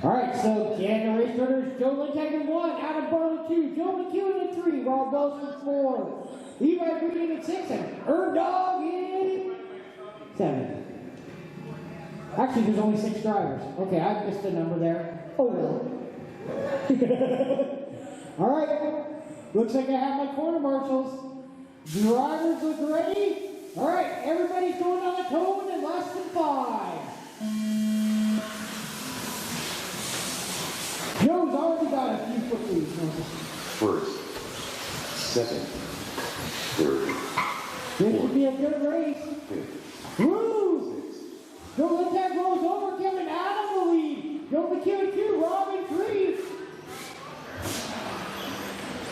All right, so Canada race starters, Joe Lintag in 1, Adam Barlow 2, Joe McEwen in 3, Rob Bells in 4, Levi Green in 6, and Herb Dog in 7. Actually, there's only 6 drivers. Okay, I missed a number there. Oh well. All right, looks like I have my corner marshals. Drivers look ready. All right, everybody's going on the cone in less than 5. Joe's already got a few foot leads. First, second, third, This should be a good race. Woo! Joe Lintag rolls over, giving Adam the lead. Joe McEwen 2, Robin 3.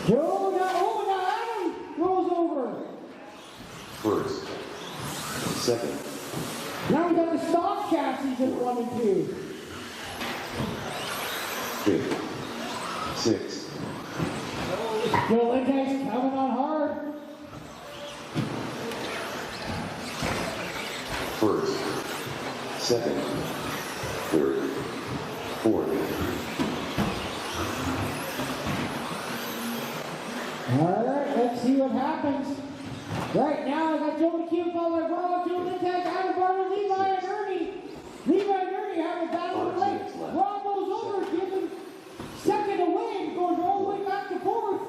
Joe now Adam rolls over. First, second. Now we got the stock chassis in 1 and 2. Fifth, sixth. Joe Lintag's coming on hard. First, second, third, fourth. All right, let's see what happens. Right now, I got Joe McEwen followed by Rob, Joe Lintag, Adam Barlow, Levi and Ernie. Levi and Ernie have a battle of the legs. Rob goes over, giving second away, goes all the way back to 4th.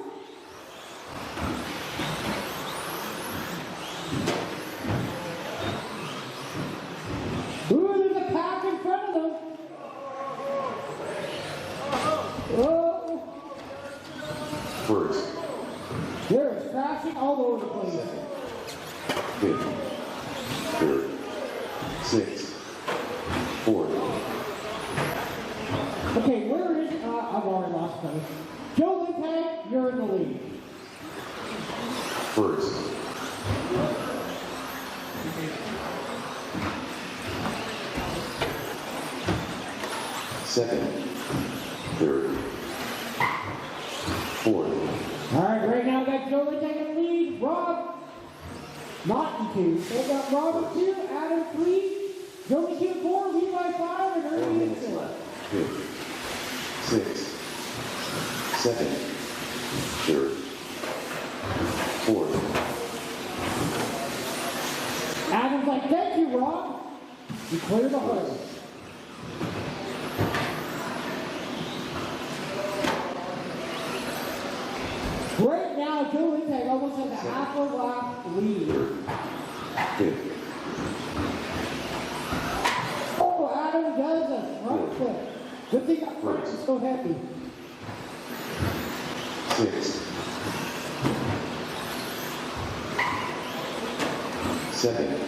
Ooh, there's a pack in front of them. Oh. First, They're crashing all over the place. fifth, third, sixth, fourth. Okay, where is I've already lost place. Joe Lintag, you're in the lead. First, second, third, fourth. All right, right now we got Joe Lintag in the lead. Rob, not in 2. So we got Rob in 2, Adam 3, Joe McEwen 4, Levi 5, and 4 Ernie in minutes 6. left. Fifth, sixth, second, third, fourth. Adam's like, thank you, Rob. You cleared the hole. Right now, Joe Lintag almost has a half a lap lead. Third, fifth, Oh, Adam does a front flip. Good thing that front is so heavy. sixth, second,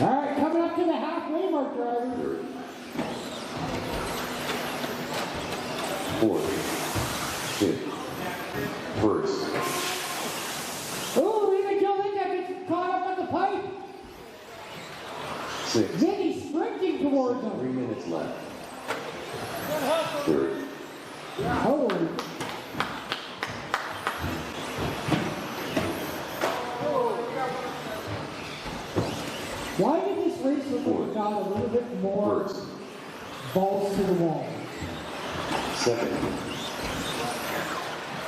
All right, coming up to the halfway mark, driver. third, fourth, fifth, first, Oh, even Joe Lintag gets caught up on the pipe. sixth. Then he's sprinting towards 3 him. minutes left. Third, Holy. Why did this race look like it got a little bit more first, balls to the wall? second,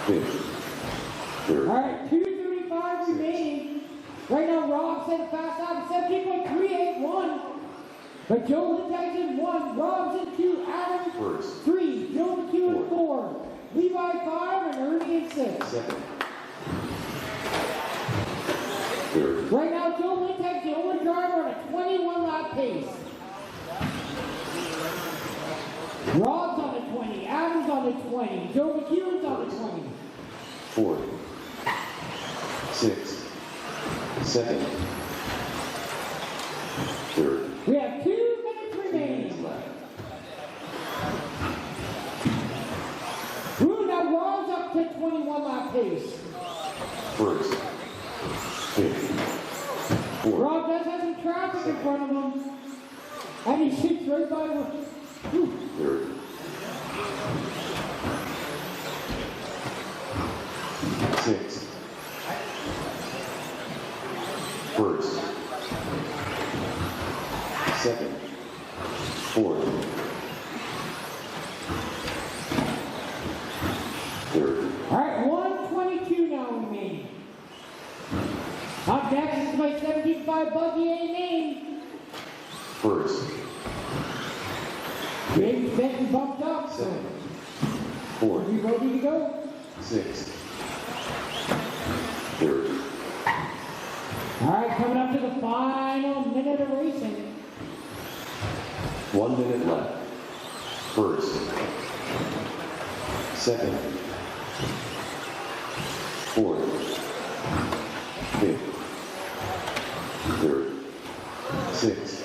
fifth, All third, right, 2:35 remaining. Right now, Rob set a fast time, 17.381. But Joe Lintag's in 1, Rob's in 2, Adam first, 3, Joe McEwen 4, Levi 5, and Ernie in 6. second, third, Right now, Joe Lintag's the only driver on a 21 lap pace. Rob's on the 20, Adam's on the 20, Joe McEwen's on the 20. fourth, sixth, second, third. We have 2 minutes remaining. Left. Ooh, now Rob's up to 21 lap pace. First, fifth, fourth, Rob does have some traffic in front of him. And he shoots right by him. Ooh. third, sixth, first, second, fourth, by Bucky ain't named. First. Big Benton bumped up. Second. Are Fourth. we ready to go? Sixth. Third. All right, coming up to the final minute of racing. 1 minute left. First. Second. Fourth. Fifth. Third. Sixth.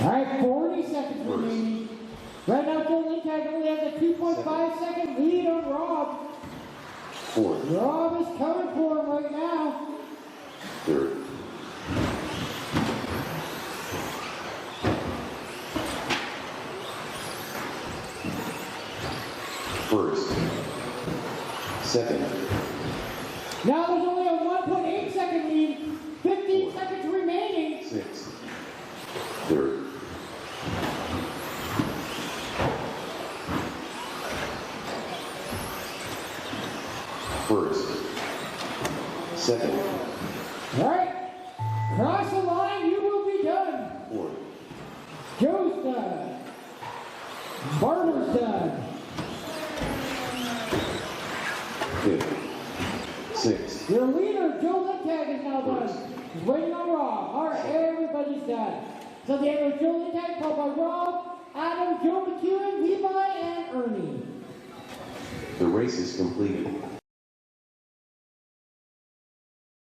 All right, 40 seconds First. remaining. Right now, Joe Lintag only has a 2.5-second lead on Rob. Fourth. Rob is coming for him right now. Third. First. Second. Now there's only a 1.8-second lead. 15 seconds remaining. Sixth. Third. First. Second. All right, cross the line, you will be done. Fourth. Joe's done. Barber's done. Fifth. Sixth. Your leader, Joe Lintag, is now done. He's waiting on Rob. All right, everybody's done. So the end of Joe Lintag, followed by Rob, Adam, Joe McEwen, Levi, and Ernie. The race is completed.